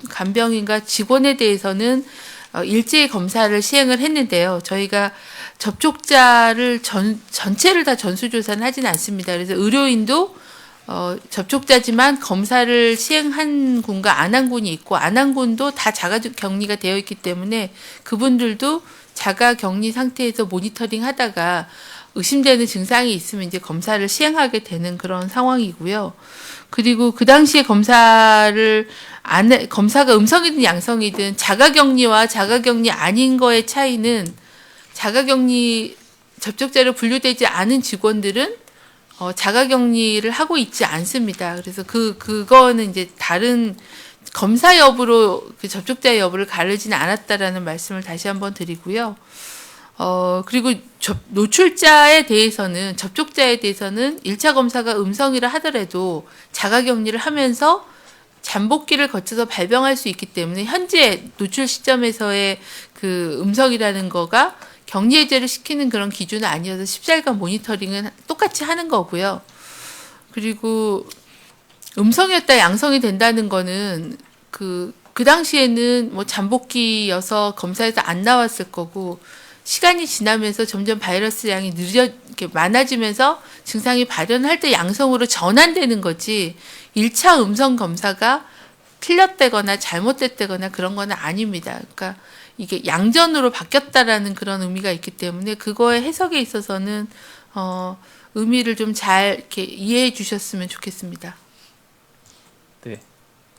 간병인과 직원에 대해서는 일제히 검사를 시행을 했는데요. 저희가 접촉자를 전체를 다 전수조사는 하진 않습니다. 그래서 의료인도 접촉자지만 검사를 시행한 군과 안 한 군이 있고 안 한 군도 다 자가 격리가 되어 있기 때문에 그분들도 자가 격리 상태에서 모니터링 하다가 의심되는 증상이 있으면 이제 검사를 시행하게 되는 그런 상황이고요. 그리고 그 당시에 검사가 음성이든 양성이든 자가 격리와 자가 격리 아닌 거의 차이는 자가 격리 접촉자로 분류되지 않은 직원들은 자가격리를 하고 있지 않습니다. 그래서 그거는 이제 다른 검사 여부로 그 접촉자의 여부를 가르지는 않았다라는 말씀을 다시 한번 드리고요. 그리고 노출자에 대해서는 접촉자에 대해서는 1차 검사가 음성이라 하더라도 자가격리를 하면서 잠복기를 거쳐서 발병할 수 있기 때문에 현재 노출 시점에서의 그 음성이라는 거가 격리 해제를 시키는 그런 기준은 아니어서 14일간 모니터링은 똑같이 하는 거고요. 그리고 음성이었다 양성이 된다는 거는 그 당시에는 뭐 잠복기여서 검사에서 안 나왔을 거고 시간이 지나면서 점점 바이러스 양이 이렇게 많아지면서 증상이 발현할 때 양성으로 전환되는 거지 1차 음성 검사가 틀렸다거나 잘못됐다거나 그런 건 아닙니다. 그러니까 이게 양전으로 바뀌었다라는 그런 의미가 있기 때문에 그거의 해석에 있어서는 의미를 좀 잘 이렇게 이해해 주셨으면 좋겠습니다. 네.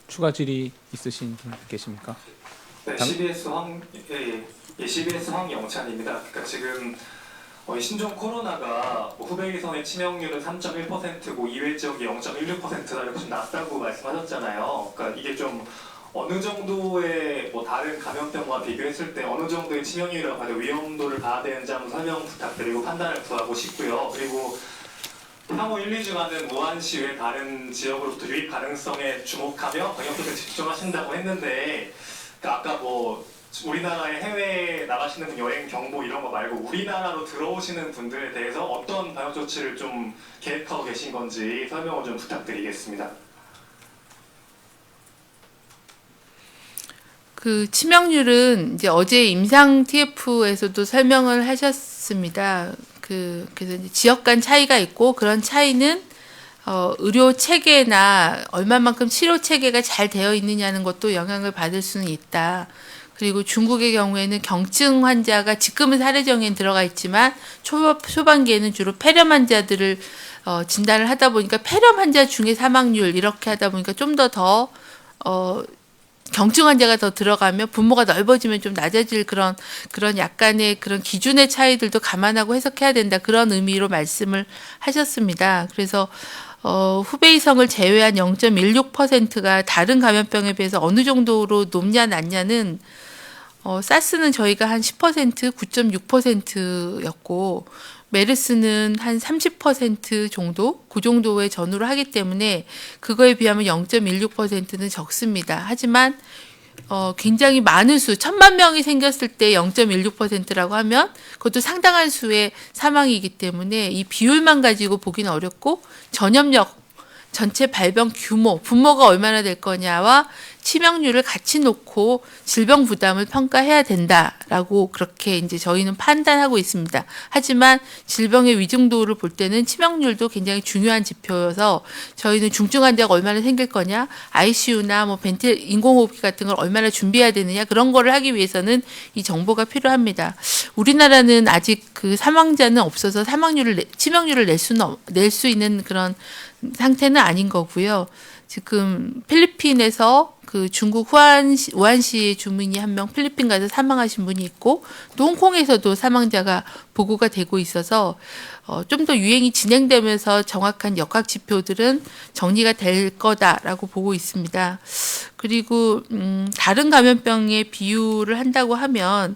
추가 질의 있으신 분 계십니까? 네, CBS 황영찬입니다. 그러니까 지금 신종 코로나가 후배 위성의 치명률은 3.1%고 이외 지역이 0.16%다 이렇게 좀 낮다고 말씀하셨잖아요. 그러니까 이게 좀 어느 정도의 다른 감염병과 비교했을 때 어느 정도의 치명률이라고 하죠 위험도를 봐야 되는지 한번 설명 부탁드리고 판단을 구하고 싶고요. 그리고 향후 1, 2주간은 우한시 외 다른 지역으로부터 유입 가능성에 주목하며 방역조치에 집중하신다고 했는데 그러니까 아까 우리나라에 해외에 나가시는 분 여행 경보 이런 거 말고 우리나라로 들어오시는 분들에 대해서 어떤 방역조치를 좀 계획하고 계신 건지 설명을 좀 부탁드리겠습니다. 그 치명률은 이제 어제 임상 TF에서도 설명을 하셨습니다. 그래서 이제 지역 간 차이가 있고 그런 차이는 의료 체계나 얼마만큼 치료 체계가 잘 되어 있느냐는 것도 영향을 받을 수는 있다. 그리고 중국의 경우에는 경증 환자가 지금은 사례정에는 들어가 있지만 초반기에는 주로 폐렴 환자들을 진단을 하다 보니까 폐렴 환자 중에 사망률 이렇게 하다 보니까 좀 더 경증 환자가 더 들어가면 분모가 넓어지면 좀 낮아질 그런 약간의 그런 기준의 차이들도 감안하고 해석해야 된다. 그런 의미로 말씀을 하셨습니다. 그래서 후베이성을 제외한 0.16%가 다른 감염병에 비해서 어느 정도로 높냐 낮냐는 사스는 저희가 한 10%, 9.6%였고 메르스는 한 30% 정도, 그 정도의 전후를 하기 때문에 그거에 비하면 0.16%는 적습니다. 하지만 굉장히 많은 수, 1000만 명이 생겼을 때 0.16%라고 하면 그것도 상당한 수의 사망이기 때문에 이 비율만 가지고 보기는 어렵고 전염력, 전체 발병 규모, 분모가 얼마나 될 거냐와 치명률을 같이 놓고 질병 부담을 평가해야 된다라고 그렇게 이제 저희는 판단하고 있습니다. 하지만 질병의 위중도를 볼 때는 치명률도 굉장히 중요한 지표여서 저희는 중증 환자가 얼마나 생길 거냐, ICU나 뭐 인공호흡기 같은 걸 얼마나 준비해야 되느냐 그런 거를 하기 위해서는 이 정보가 필요합니다. 우리나라는 아직 그 사망자는 없어서 치명률을 낼 수 있는 그런 상태는 아닌 거고요. 지금 필리핀에서 그 중국 우한시 주민이 한 명 필리핀 가서 사망하신 분이 있고 또 홍콩에서도 사망자가 보고가 되고 있어서 좀 더 유행이 진행되면서 정확한 역학 지표들은 정리가 될 거다라고 보고 있습니다. 그리고 다른 감염병의 비율을 한다고 하면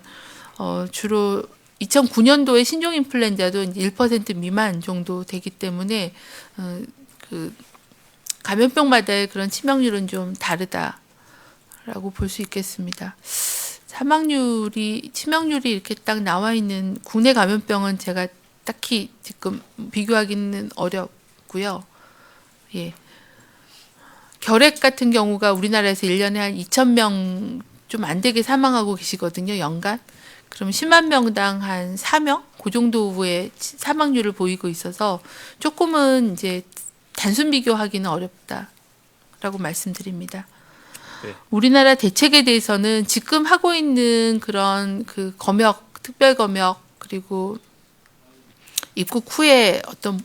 주로 2009년도에 신종 인플루엔자도 1% 미만 정도 되기 때문에 그 감염병마다의 그런 치명률은 좀 다르다라고 볼 수 있겠습니다. 치명률이 이렇게 딱 나와 있는 국내 감염병은 제가 딱히 지금 비교하기는 어렵고요. 예. 결핵 같은 경우가 우리나라에서 1년에 한 2,000명 좀 안 되게 사망하고 계시거든요, 연간. 그럼 10만 명당 한 4명? 그 정도의 사망률을 보이고 있어서 조금은 이제 단순 비교하기는 어렵다라고 말씀드립니다. 네. 우리나라 대책에 대해서는 지금 하고 있는 그런 그 특별 검역 그리고 입국 후에 어떤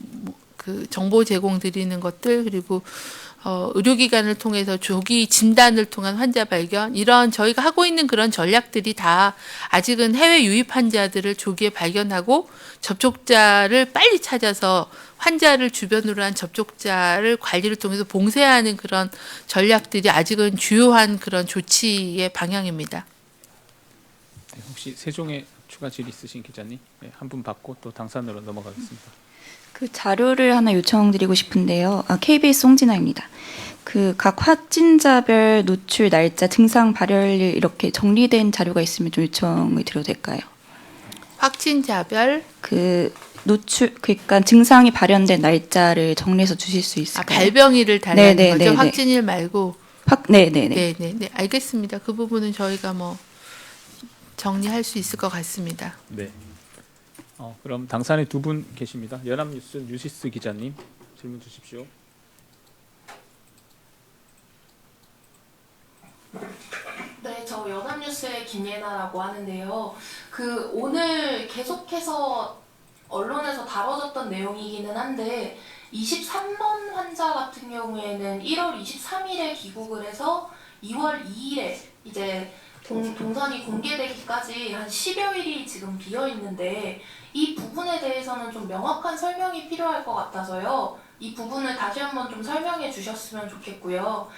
그 정보 제공 드리는 것들 그리고 의료기관을 통해서 조기 진단을 통한 환자 발견 이런 저희가 하고 있는 그런 전략들이 다 아직은 해외 유입 환자들을 조기에 발견하고 접촉자를 빨리 찾아서 환자를 주변으로 한 접촉자를 관리를 통해서 봉쇄하는 그런 전략들이 아직은 주요한 그런 조치의 방향입니다. 네, 혹시 세종에 추가 질의 있으신 기자님? 네, 한 분 받고 또 당산으로 넘어가겠습니다. 그 자료를 하나 요청드리고 싶은데요. KBS 홍진아입니다. 그 각 확진자별 노출 날짜, 증상 발열일 이렇게 정리된 자료가 있으면 좀 요청을 드려도 될까요? 확진자별 그 노출 그러니까 증상이 발현된 날짜를 정리해서 주실 수 있을까요? 발병일을 달라는 네네네네. 거죠. 확진일 말고. 네네네. 네네네. 알겠습니다. 그 부분은 저희가 뭐 정리할 수 있을 것 같습니다. 네. 그럼 당산에 두 분 계십니다. 연합뉴스 뉴시스 기자님 질문 주십시오. 네, 저 연합뉴스의 김예나라고 하는데요. 그 오늘 계속해서 언론에서 다뤄졌던 내용이기는 한데 23번 환자 같은 경우에는 1월 23일에 귀국을 해서 2월 2일에 이제 동선이 공개되기까지 한 10여일이 지금 비어 있는데 이 부분에 대해서는 좀 명확한 설명이 필요할 것 같아서요. 이 부분을 다시 한번 좀 설명해 주셨으면 좋겠고요.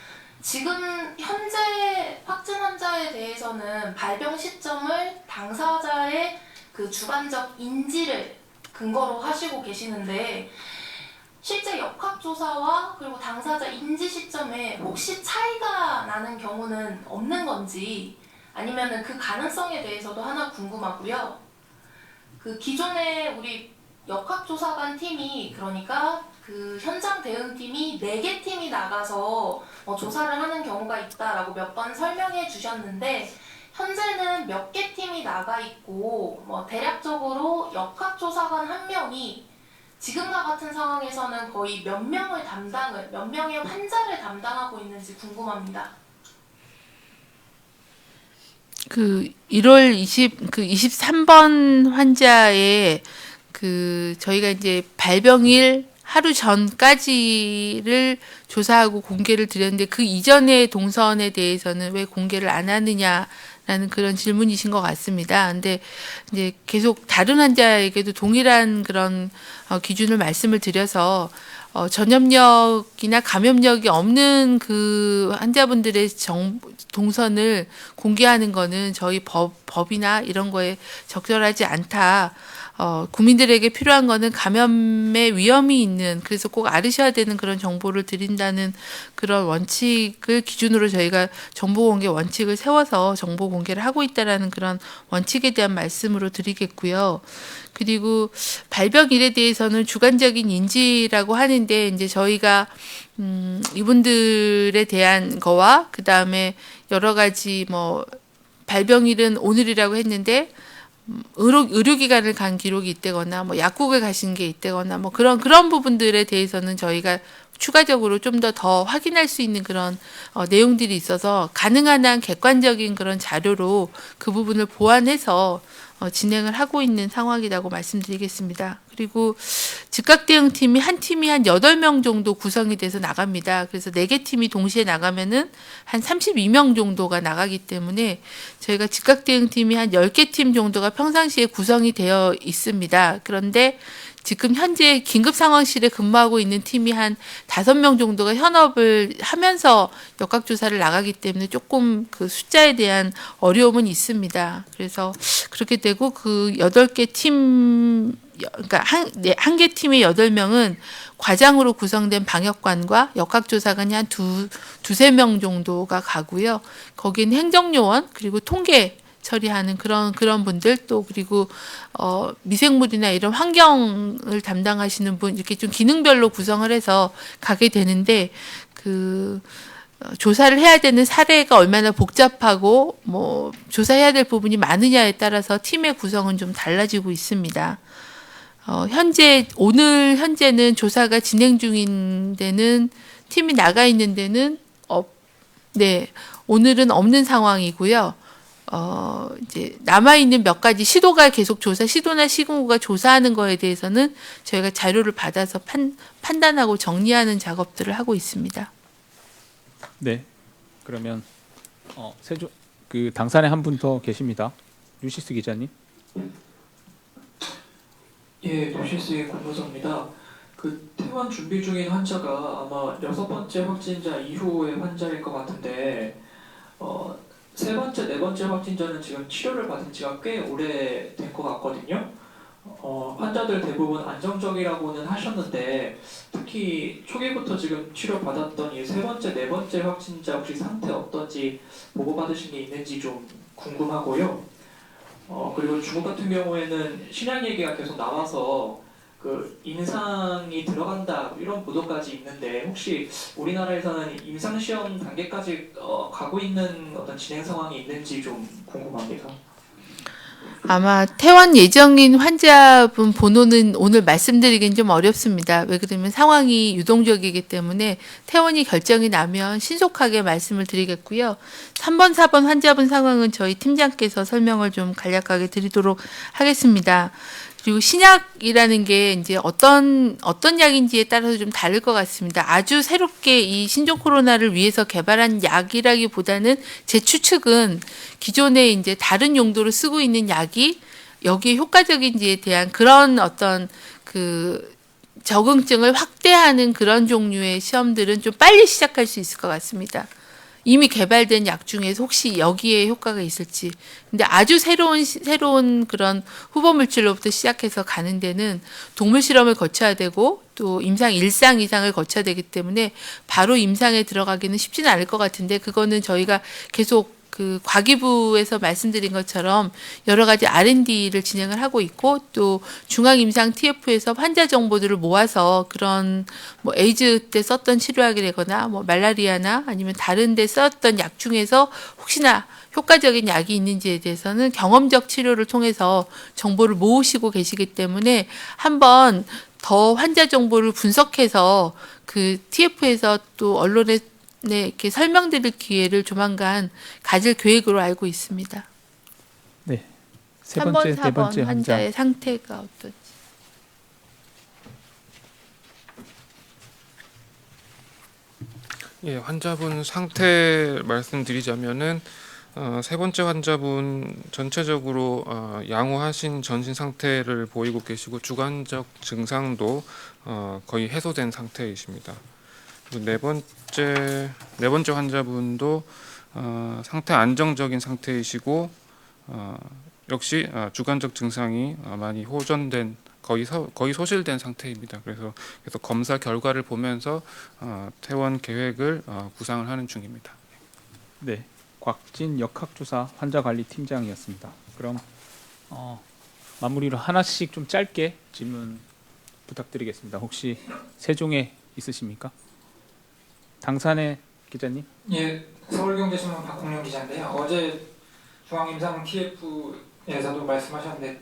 지금 현재 확진 환자에 대해서는 발병 시점을 당사자의 그 주관적 인지를 근거로 하시고 계시는데 실제 역학조사와 그리고 당사자 인지 시점에 혹시 차이가 나는 경우는 없는 건지 아니면은 그 가능성에 대해서도 하나 궁금하고요. 그 기존에 우리 역학조사관 팀이 그러니까 그 현장 대응팀이 4개 팀이 나가서 조사를 하는 경우가 있다라고 몇 번 설명해 주셨는데 현재는 몇 개 팀이 나가 있고 대략적으로 역학조사관 1명이 지금과 같은 상황에서는 거의 몇 명의 환자를 담당하고 있는지 궁금합니다. 그 1월 23번 환자의 그 저희가 이제 발병일 하루 전까지를 조사하고 공개를 드렸는데 그 이전의 동선에 대해서는 왜 공개를 안 하느냐라는 라는 그런 질문이신 것 같습니다. 근데 이제 계속 다른 환자에게도 동일한 그런 기준을 말씀을 드려서 전염력이나 감염력이 없는 그 환자분들의 동선을 공개하는 거는 저희 법이나 이런 거에 적절하지 않다. 국민들에게 필요한 거는 감염의 위험이 있는, 그래서 꼭 알으셔야 되는 그런 정보를 드린다는 그런 원칙을 기준으로 저희가 정보 공개 원칙을 세워서 정보 공개를 하고 있다라는 그런 원칙에 대한 말씀으로 드리겠고요. 그리고 발병일에 대해서는 주관적인 인지라고 하는데, 이제 저희가 이분들에 대한 거와 그 다음에 여러 가지 뭐 발병일은 오늘이라고 했는데 의료기관을 간 기록이 있다거나 뭐 약국을 가신 게 있다거나 뭐 그런 부분들에 대해서는 저희가 추가적으로 좀 더 확인할 수 있는 그런 내용들이 있어서 가능한 한 객관적인 그런 자료로 그 부분을 보완해서 진행을 하고 있는 상황이라고 말씀드리겠습니다. 그리고 즉각대응팀이 한 팀이 한 8명 정도 구성이 돼서 나갑니다. 그래서 4개 팀이 동시에 나가면은 한 32명 정도가 나가기 때문에 저희가 즉각대응팀이 한 10개 팀 정도가 평상시에 구성이 되어 있습니다. 그런데 지금 현재 긴급상황실에 근무하고 있는 팀이 한 5명 정도가 현업을 하면서 역학조사를 나가기 때문에 조금 그 숫자에 대한 어려움은 있습니다. 그래서 그렇게 되고 그 8개 팀, 그러니까 한 개 팀의 8명은 과장으로 구성된 방역관과 역학조사관이 한 두세 명 정도가 가고요. 거기는 행정요원 그리고 통계 처리하는 그런 분들, 또 그리고 미생물이나 이런 환경을 담당하시는 분, 이렇게 좀 기능별로 구성을 해서 가게 되는데 그 조사를 해야 되는 사례가 얼마나 복잡하고 뭐 조사해야 될 부분이 많으냐에 따라서 팀의 구성은 좀 달라지고 있습니다. 오늘 현재는 조사가 진행 중인 데는, 팀이 나가 있는 데는 오늘은 없는 상황이고요. 이제 남아있는 몇 가지 시도나 시군구가 조사하는 거에 대해서는 저희가 자료를 받아서 판단하고 정리하는 작업들을 하고 있습니다. 네. 그러면 그 당산에 한 분 더 계십니다. 유시스 기자님. 예, 뉴시스의 고무서입니다. 그 퇴원 준비 중인 환자가 아마 6번째 확진자 이후의 환자일 것 같은데, 세 번째, 네 번째 확진자는 지금 치료를 받은 지가 꽤 오래된 것 같거든요. 환자들 대부분 안정적이라고는 하셨는데, 특히 초기부터 지금 치료받았던 이 세 번째, 네 번째 확진자 혹시 상태 어떤지 보고받으신 게 있는지 좀 궁금하고요. 그리고 중국 같은 경우에는 신약 얘기가 계속 나와서 그 임상이 들어간다 이런 보도까지 있는데, 혹시 우리나라에서는 임상 시험 단계까지 가고 있는 어떤 진행 상황이 있는지 좀 궁금합니다. 아마 퇴원 예정인 환자분 번호는 오늘 말씀드리긴 좀 어렵습니다. 왜 그러면 상황이 유동적이기 때문에 퇴원이 결정이 나면 신속하게 말씀을 드리겠고요. 3번, 4번 환자분 상황은 저희 팀장께서 설명을 좀 간략하게 드리도록 하겠습니다. 그리고 신약이라는 게 이제 어떤 약인지에 따라서 좀 다를 것 같습니다. 아주 새롭게 이 신종 코로나를 위해서 개발한 약이라기보다는 제 추측은 기존에 이제 다른 용도로 쓰고 있는 약이 여기에 효과적인지에 대한 그런 어떤 그 적응증을 확대하는 그런 종류의 시험들은 좀 빨리 시작할 수 있을 것 같습니다. 이미 개발된 약 중에서 혹시 여기에 효과가 있을지. 근데 아주 새로운 그런 후보 물질로부터 시작해서 가는 데는 동물 실험을 거쳐야 되고 또 임상 1상 이상을 거쳐야 되기 때문에 바로 임상에 들어가기는 쉽지는 않을 것 같은데, 그거는 저희가 계속 그 과기부에서 말씀드린 것처럼 여러 가지 R&D를 진행을 하고 있고, 또 중앙임상 TF에서 환자 정보들을 모아서 그런 뭐 에이즈 때 썼던 치료약이라거나 뭐 말라리아나 아니면 다른 데 썼던 약 중에서 혹시나 효과적인 약이 있는지에 대해서는 경험적 치료를 통해서 정보를 모으시고 계시기 때문에 한번 더 환자 정보를 분석해서 그 TF에서 또 언론에 이렇게 설명드릴 기회를 조만간 가질 계획으로 알고 있습니다. 네. 세 번째, 3번, 네 4번 번째 환자의 상태가 어떤지. 예, 환자분 상태 말씀드리자면은 세 번째 환자분 전체적으로 양호하신 전신 상태를 보이고 계시고 주관적 증상도 거의 해소된 상태이십니다. 그리고 네 번째 환자분도 상태 안정적인 상태이시고 역시 주관적 증상이 많이 호전된 거의 소실된 상태입니다. 그래서 검사 결과를 보면서 퇴원 계획을 구상을 하는 중입니다. 네, 곽진 역학조사 환자관리팀장이었습니다. 그럼 마무리로 하나씩 좀 짧게 질문 부탁드리겠습니다. 혹시 세종에 있으십니까? 당산의 기자님. 예, 서울경제신문 박홍룡 기자인데요. 어제 중앙임상 TF에서도 말씀하셨는데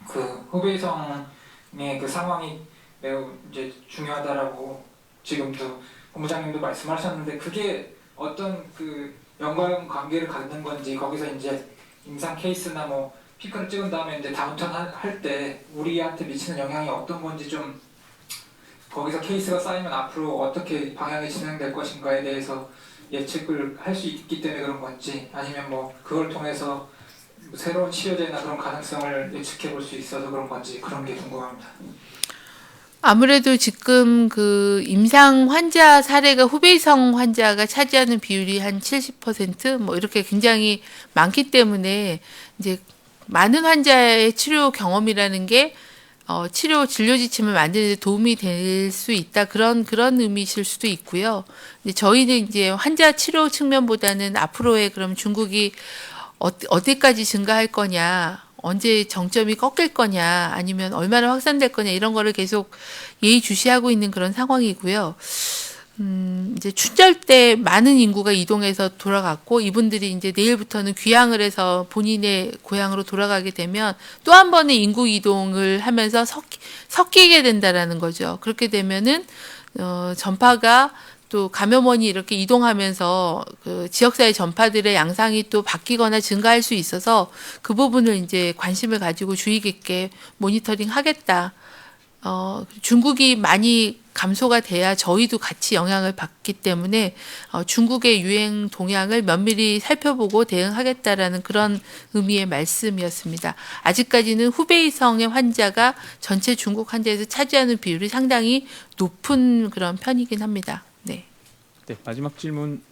그 후베이성의 그 상황이 매우 이제 중요하다라고 지금도 본부장님도 말씀하셨는데 그게 어떤 그 연관 관계를 갖는 건지 거기서 이제 임상 케이스나 뭐 피크를 찍은 다음에 이제 다운턴 할 때 우리한테 미치는 영향이 어떤 건지 좀 거기서 케이스가 쌓이면 앞으로 어떻게 방향이 진행될 것인가에 대해서 예측을 할 수 있기 때문에 그런 건지 아니면 뭐 그걸 통해서 새로운 치료제나 그런 가능성을 예측해 볼 수 있어서 그런 건지 그런 게 궁금합니다. 아무래도 지금 그 임상 환자 사례가 후베이성 환자가 차지하는 비율이 한 70% 뭐 이렇게 굉장히 많기 때문에 이제 많은 환자의 치료 경험이라는 게 치료 진료 지침을 만드는 데 도움이 될 수 있다 그런 의미실 수도 있고요. 이제 저희는 이제 환자 치료 측면보다는 앞으로의 그럼 중국이 어디까지 증가할 거냐, 언제 정점이 꺾일 거냐, 아니면 얼마나 확산될 거냐 이런 거를 계속 예의주시하고 있는 그런 상황이고요. 이제 춘절 때 많은 인구가 이동해서 돌아갔고 이분들이 이제 내일부터는 귀향을 해서 본인의 고향으로 돌아가게 되면 또 한 번의 인구 이동을 하면서 섞이게 된다라는 거죠. 그렇게 되면은 전파가 또 감염원이 이렇게 이동하면서 그 지역사회 전파들의 양상이 또 바뀌거나 증가할 수 있어서 그 부분을 이제 관심을 가지고 주의 깊게 모니터링 하겠다. 중국이 많이 감소가 돼야 저희도 같이 영향을 받기 때문에 중국의 유행 동향을 면밀히 살펴보고 대응하겠다라는 그런 의미의 말씀이었습니다. 아직까지는 후베이성의 환자가 전체 중국 환자에서 차지하는 비율이 상당히 높은 그런 편이긴 합니다. 네. 네, 마지막 질문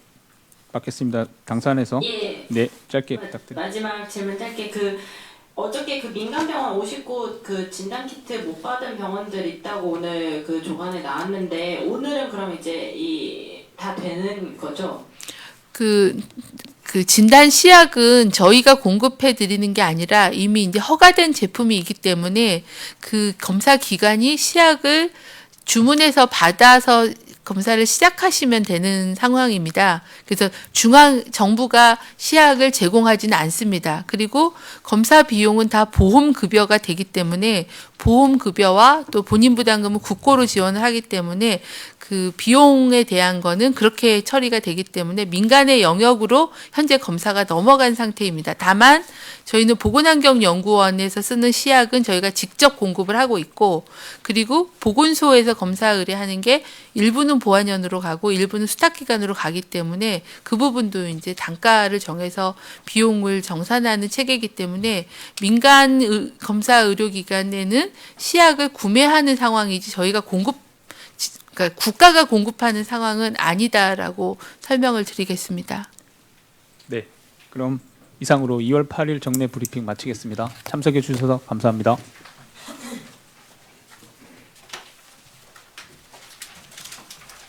받겠습니다. 당산에서. 예. 네, 짧게 부탁드립니다. 마지막 질문 짧게 어저께 그 민간병원 59 그 진단키트 못 받은 병원들 있다고 오늘 그 조간에 나왔는데 오늘은 그럼 이제 다 되는 거죠? 그 진단 시약은 저희가 공급해 드리는 게 아니라 이미 이제 허가된 제품이 있기 때문에 그 검사 기관이 시약을 주문해서 받아서 검사를 시작하시면 되는 상황입니다. 그래서 정부가 시약을 제공하지는 않습니다. 그리고 검사 비용은 다 보험급여가 되기 때문에 보험급여와 또 본인 부담금은 국고로 지원을 하기 때문에 그 비용에 대한 거는 그렇게 처리가 되기 때문에 민간의 영역으로 현재 검사가 넘어간 상태입니다. 다만 저희는 보건환경연구원에서 쓰는 시약은 저희가 직접 공급을 하고 있고 그리고 보건소에서 검사 의뢰하는 게 일부는 보안연으로 가고 일부는 수탁기관으로 가기 때문에 그 부분도 이제 단가를 정해서 비용을 정산하는 체계이기 때문에 민간 검사 의료기관에는 시약을 구매하는 상황이지 저희가 그러니까 국가가 공급하는 상황은 아니다라고 설명을 드리겠습니다. 네, 그럼 이상으로 2월 8일 정례 브리핑 마치겠습니다. 참석해 주셔서 감사합니다.